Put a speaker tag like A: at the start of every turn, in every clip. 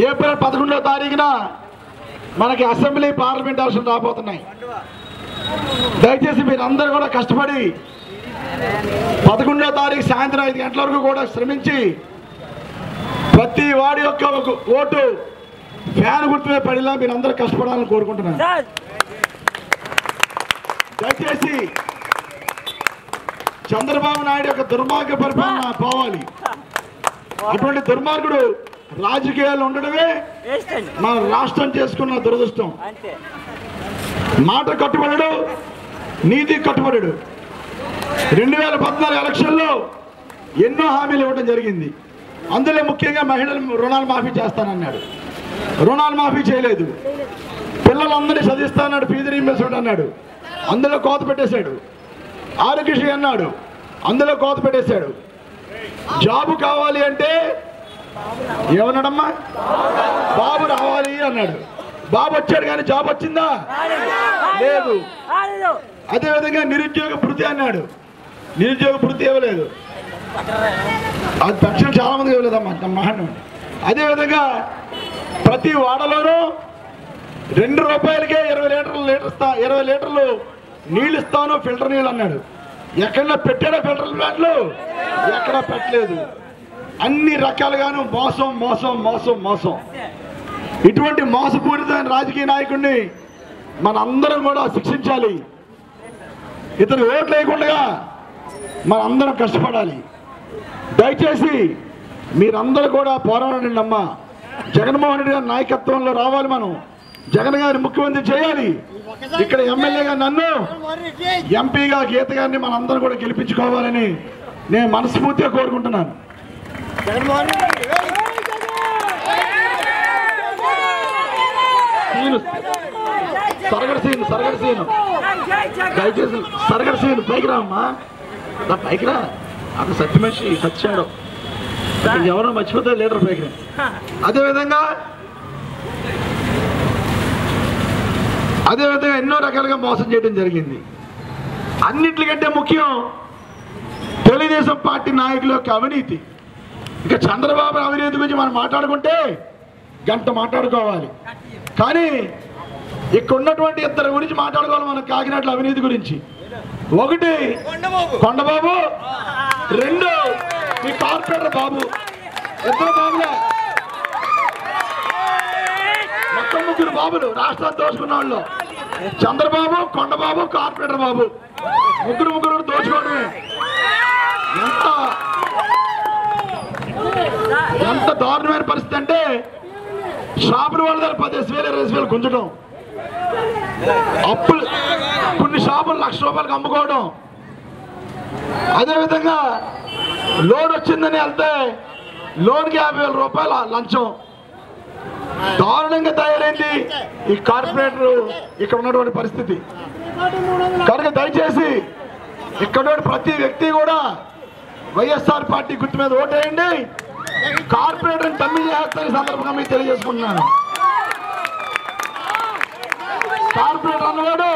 A: April 11వ తారీఖున మనకి assembly parliament election రాబోతున్నాయి. దయచేసి మీరందరూ కూడా కష్టపడి 11వ తారీఖు సాయంత్రం 5 గంటల వరకు కూడా శ్రమించి ప్రతి వాడి యొక్క ఓటు ఫ్యాన్ గుర్తుపై పడేలా మీరందరూ కష్టపడాలని కోరుకుంటున్నాను. దయచేసి చంద్రబాబు నాయుడు యొక్క దుర్మార్గ పరిపాలన పోవాలి. అటువంటి దుర్మార్గుడు రాజకీయాలు ఉండడమే మన రాష్ట్రం చేసుకున్న దురదృష్టం. మాట కట్టుబడడు, నీతి కట్టుబడడు. 2014 ఎలక్షన్లో ఎన్నో హామీలు ఇవ్వడం జరిగింది. అందులో ముఖ్యంగా మహిళలు రుణాలు మాఫీ చేస్తానన్నాడు, రుణాలు మాఫీ చేయలేదు. పిల్లలందరినీ చదివిస్తానన్నాడు, ఫీజు రీయింబర్స్మెంట్ అన్నాడు, అందులో కోత పెట్టేశాడు. ఆరోగ్యశ్రీ అన్నాడు, అందులో కోత పెట్టేశాడు. జాబు కావాలి అంటే ఏమన్నాడమ్మా, బాబు రావాలి అన్నాడు. బాబు వచ్చాడు కానీ జాబ్ వచ్చిందా? లేదు. అదేవిధంగా నిరుద్యోగ భృతి అన్నాడు, నిరుద్యోగ భృతి ఇవ్వలేదు. అది పెన్షన్ చాలా మందికి ఇవ్వలేదమ్మా మహాను. అదేవిధంగా ప్రతి వాడలోనూ 2 రూపాయలకే 20 లీటర్లు నీళ్ళు ఇస్తాను, ఫిల్టర్ నీళ్ళు అన్నాడు. ఎక్కడన్నా పెట్టాడా ఫిల్టర్ ప్లాంట్లు? ఎక్కడా పెట్టలేదు. అన్ని రకాలుగాను మోసం మోసం మోసం మోసం. ఇటువంటి మోసపూరితమైన రాజకీయ నాయకుడిని మనందరం కూడా శిక్షించాలి. ఇతను ఓట్లు వేయకుండా మనందరం కష్టపడాలి. దయచేసి మీరందరూ కూడా పోరాడండి అమ్మా. జగన్మోహన్ రెడ్డి గారి నాయకత్వంలో రావాలి. మనం జగన్ గారిని ముఖ్యమంత్రి చేయాలి. ఇక్కడ ఎమ్మెల్యేగా నన్ను, ఎంపీగా గీత గారిని మనందరం కూడా గెలిపించుకోవాలని నేను మనస్ఫూర్తిగా కోరుకుంటున్నాను. సరగడ సీను దయచేసి సరగడ సీను పైకి రామ్మా, పైకి రా. అక్కడ సత్య మనిషి సత్యాడు, ఎవరో మర్చిపోతే లీడర్ పైకి రా. అదేవిధంగా ఎన్నో రకాలుగా మోసం చేయడం జరిగింది. అన్నింటికంటే ముఖ్యం తెలుగుదేశం పార్టీ నాయకుల యొక్క అవినీతి. ఇక చంద్రబాబు అవినీతి గురించి మనం మాట్లాడుకుంటే గంట మాట్లాడుకోవాలి. కానీ ఇక్కడ ఉన్నటువంటి ఇద్దరు గురించి మాట్లాడుకోవాలి మనం, కాకినాడలో అవినీతి గురించి. ఒకటి కొండబాబు, 2 ఈ కార్పొరేటర్ బాబు. ఇద్దరు బాబులే, మొత్తం 3 బాబులు రాష్ట్రాన్ని దోచుకున్న వాళ్ళు. చంద్రబాబు, కొండబాబు, కార్పొరేటర్ బాబు, ముగ్గురు దోచుకోవడమే. ఎంత దారుణమైన పరిస్థితి అంటే షాపుల వాళ్ళ దగ్గర 15,000 20,000 గుంజడం, అప్పులు కొన్ని షాపులు ₹1,00,000 అమ్ముకోవడం. అదేవిధంగా లోన్ వచ్చిందని వెళ్తే లోన్కి ₹50,000 లంచం. దారుణంగా తయారైంది ఈ కార్పొరేటర్ ఇక్కడ ఉన్నటువంటి పరిస్థితి. కనుక దయచేసి ఇక్కడ ప్రతి వ్యక్తి కూడా వైఎస్ఆర్ పార్టీ గుర్తు మీద ఓటేయండి. కార్పొరేటర్ తమ్మి చేస్తారని సందర్భంగా మీకు తెలియజేసుకుంటున్నాను. కార్పొరేటర్ అన్నవాడు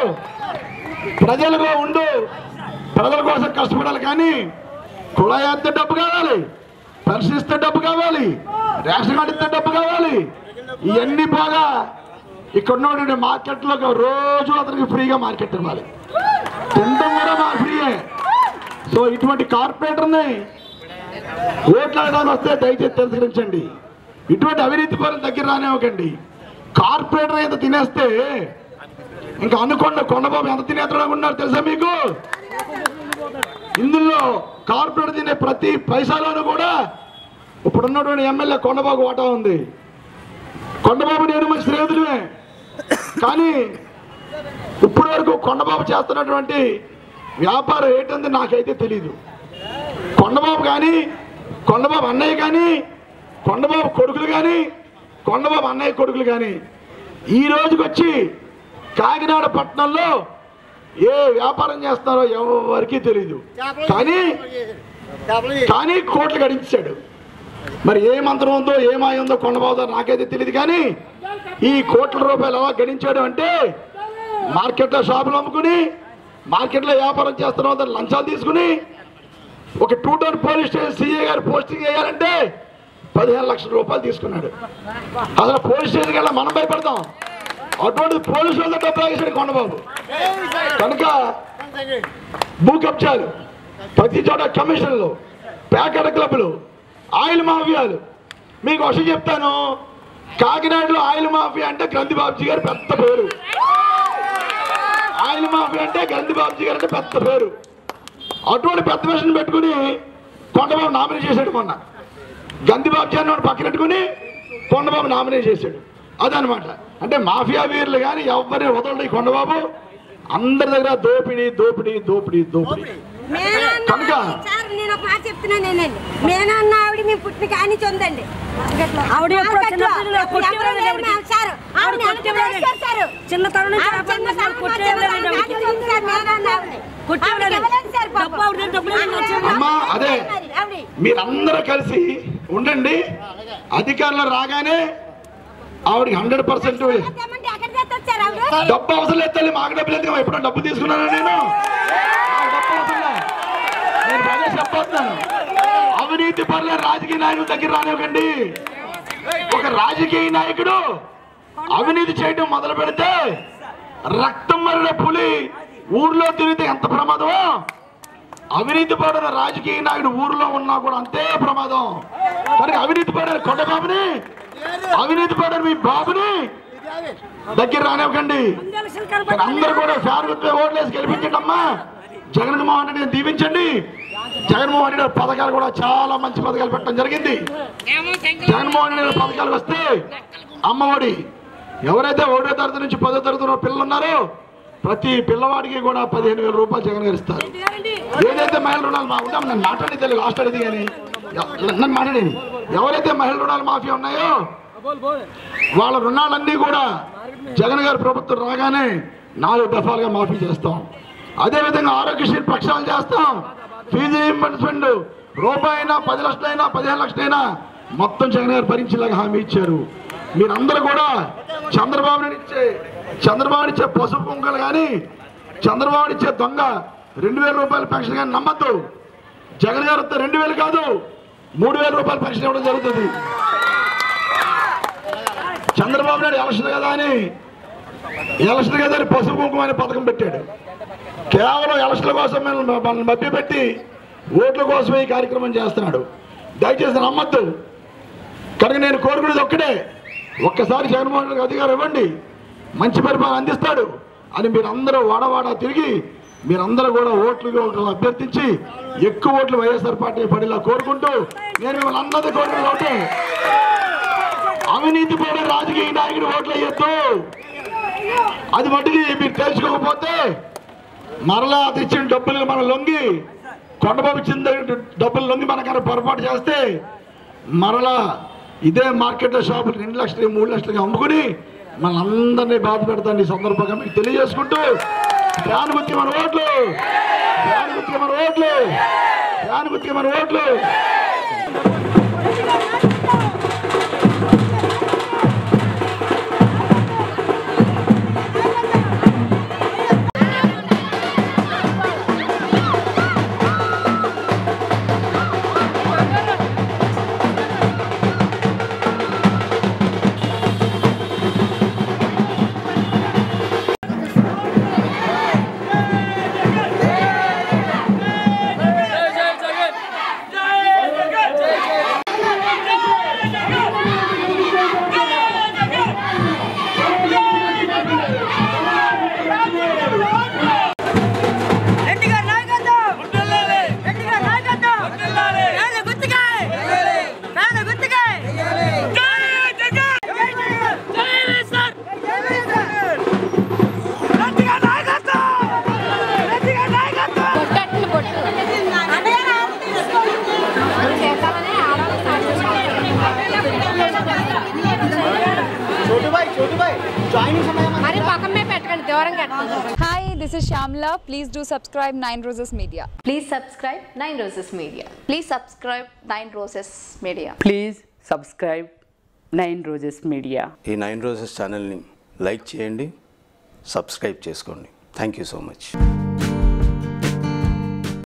A: ప్రజలుగా ఉండు, ప్రజల కోసం కష్టపడాలి. కానీ కుళాయి ఇస్తే డబ్బు కావాలి, పెన్షన్ ఇస్తే డబ్బు కావాలి, రేషన్ కార్డు ఇస్తే డబ్బు కావాలి. ఇవన్నీ బాగా ఇక్కడ ఉన్నటువంటి మార్కెట్లో రోజు అతనికి ఫ్రీగా మార్కెట్ ఇవ్వాలి, తినడం కూడా మా ఫ్రీయే. సో ఇటువంటి కార్పొరేటర్ని ఓట్లాడడానికి వస్తే దయచేసి తిరస్కరించండి. ఇటువంటి అవినీతి పనుల దగ్గర రానివ్వకండి. కార్పొరేటర్ ఎంత తినేస్తే ఇంకా అనుకున్న కొండబాబు ఎంత తినేస్తున్నాడు తెలుసా మీకు? ఇందులో కార్పొరేటర్ తినే ప్రతి పైసాలోనూ కూడా ఇప్పుడున్నటువంటి ఎమ్మెల్యే కొండబాబు వాటా ఉంది. కొండబాబు నేను మంచి స్నేహితులే, కానీ ఇప్పటి వరకు కొండబాబు చేస్తున్నటువంటి వ్యాపారం ఏంటంటే నాకైతే తెలీదు. కొండబాబు కానీ, కొండబాబు అన్నయ్య కానీ, కొండబాబు కొడుకులు కానీ, కొండబాబు అన్నయ్య కొడుకులు కానీ ఈ రోజుకి వచ్చి కాకినాడ పట్టణంలో ఏ వ్యాపారం చేస్తారో ఎవరికి తెలీదు. కానీ కోట్లు గడించాడు. మరి ఏ మంత్రం ఉందో ఏమాయి ఉందో కొండబాబు నాకైతే తెలియదు. కానీ ఈ ₹1,00,00,000 ఎలా గడించాడు అంటే మార్కెట్లో షాపులు అమ్ముకుని మార్కెట్లో వ్యాపారం చేస్తున్నాం దాన్ని లంచాలు తీసుకుని ఒక 2 టౌన్ పోలీస్ స్టేషన్ సీఏ గారు పోస్టింగ్ వేయాలంటే 15 లక్షల రూపాయలు తీసుకున్నాడు. అసలు పోలీస్ స్టేషన్కి వెళ్ళా మనం భయపడతాం, అటువంటి పోలీసు వాళ్ళతో డబ్బు లాగేసాడు కొండబాబు. కనుక భూ కబ్జాలు, ప్రతి చోట కమిషన్లు, ప్యాకెట్ క్లబ్లు, ఆయిల్ మాఫియాలు. మీకు విషయం చెప్తాను, కాకినాడలో ఆయిల్ మాఫియా అంటే గ్రంథి బాబుజీ గారు పెద్ద పేరు. ఆయిల్ మాఫియా అంటే గ్రంథి బాబుజీ గారు అంటే పెద్ద పేరు. అటువంటి పెద్ద మిషన్ పెట్టుకుని కొండబాబు నామినేట్ చేశాడు. మొన్న గంధి బాబుజీ అని పక్కన పెట్టుకుని కొండబాబు నామినేట్ చేశాడు. అదనమాట. అంటే మాఫియా వీరులు కానీ ఎవరిని వదలడు కొండబాబు. అందరి దగ్గర దోపిడీ దోపిడీ దోపిడీ దోపిడీ. కనుక
B: నేను ఒక మాట చెప్తున్నానండి, మేనన్న ఆవిడ మేము పుట్టిన కానీ ఉందండి.
A: అమ్మా అదే మీరందరూ కలిసి ఉండండి. అధికారంలో రాగానే ఆవిడకి 100% డబ్బు అవసరం లేదు తల్లి. మాకు డబ్బులు ఎందుకు? ఎప్పుడో డబ్బు తీసుకున్నాను నేను. డబ్బు అవసరం లేదు. నేను బాగా చెప్పొస్తున్నాను, అవినీతి పరుల రాజకీయ నాయకుల దగ్గర రానివ్వకండి. ఒక రాజకీయ నాయకుడు అవినీతి చేయడం మొదలు పెడితే రక్తం మరిన పులి ఊర్లో తిరిగితే ఎంత ప్రమాదమో, అవినీతి పడిన రాజకీయ నాయకుడు ఊర్లో ఉన్నా కూడా అంతే ప్రమాదం. కనుక అవినీతి పడిన కొండబాబుని, అవినీతి పడిన మీ బాబుని దగ్గర రానివ్వకండి. అందరూ కూడా ఫ్యాన్ గుర్తు ఓట్లేసి గెలిపించండి అమ్మా. జగన్మోహన్ రెడ్డిని దీవించండి. జగన్మోహన్ రెడ్డి పథకాలు కూడా చాలా మంచి పథకాలు పెట్టడం జరిగింది. జగన్మోహన్ రెడ్డి పథకాలు వస్తే అమ్మఒడి, ఎవరైతే 1వ తరగతి నుంచి 10వ తరగతి పిల్లలు ఉన్నారో ప్రతి పిల్లవాడికి కూడా 15,000 రూపాయలు జగన్ గారు ఇస్తారు. ఏదైతే మహిళ రుణాలు ఉంటాం, నన్ను మాట్లాడి తెలియదు లాస్ట్ అడిగి కానీ నన్ను మాట్లాడేది, ఎవరైతే మహిళ రుణాలు మాఫీ ఉన్నాయో వాళ్ళ రుణాలన్నీ కూడా జగన్ గారి ప్రభుత్వం రాగానే 4 దఫాలుగా మాఫీ చేస్తాం. అదేవిధంగా ఆరోగ్యశ్రీ పక్షాలు చేస్తాం. ఫీజు రీయింబర్స్మెంట్ రూపాయైనా 10 లక్షలైనా 15 లక్షలైనా మొత్తం జగన్ గారు భరించేలాగా హామీ ఇచ్చారు. మీరందరూ కూడా చంద్రబాబు ఇచ్చే పసుపు కుంకలు కానీ, చంద్రబాబు ఇచ్చే దొంగ 2,000 రూపాయల పెన్షన్ కానీ నమ్మద్దు. జగన్ గారు 2,000 కాదు 3,000 రూపాయల పెన్షన్ ఇవ్వడం జరుగుతుంది. చంద్రబాబు నాయుడు ఎలక్షన్ కదా అని పసుపు కుంకుమ అనే పథకం పెట్టాడు. కేవలం ఎలక్షన్ల కోసం మనల్ని మభ్యపెట్టి ఓట్ల కోసమే ఈ కార్యక్రమం చేస్తున్నాడు. దయచేసి నమ్మద్దు. కనుక నేను కోరుకునేది ఒక్కడే, ఒక్కసారి జగన్మోహన్ రెడ్డికి అధికారం ఇవ్వండి, మంచి పరిపాలన అందిస్తాడు అని మీరందరూ వాడవాడ తిరిగి మీరందరూ కూడా ఓట్లు అభ్యర్థించి ఎక్కువ ఓట్లు వైఎస్ఆర్ పార్టీ పడేలా కోరుకుంటూ నేను మిమ్మల్ని అందరినీ కోరుకునేది ఒకటే, అవినీతి పడే రాజకీయ నాయకుడు ఓట్లు వేయొద్దు. అది మట్టికి మీరు తెలుసుకోకపోతే మరలా అది ఇచ్చిన డబ్బులు మనం లొంగి, కొండబాబు ఇచ్చిన డబ్బులు లొంగి మనకన్నా పొరపాటు చేస్తే మరలా ఇదే మార్కెట్లో షాపులు 2 లక్షలు 3 లక్షలుగా అమ్ముకుని మనందరినీ బాధ పెడతాను. ఈ సందర్భంగా మీకు తెలియజేసుకుంటూ ఫ్యాన్ గుర్తి మన ఓట్లు, ఫ్యాన్ గుర్తి మన ఓట్లు, ఫ్యాన్ గుర్తి మన ఓట్లు.
C: Hi, this is Shamla. Please do subscribe 9 Roses Media.
D: Please subscribe 9 Roses Media.
E: Please subscribe 9 Roses Media.
F: Please subscribe 9 Roses Media.
G: ఈ 9 Roses ఛానల్ని లైక్ చేయండి, సబ్స్క్రైబ్ చేసుకోండి. Thank you so much.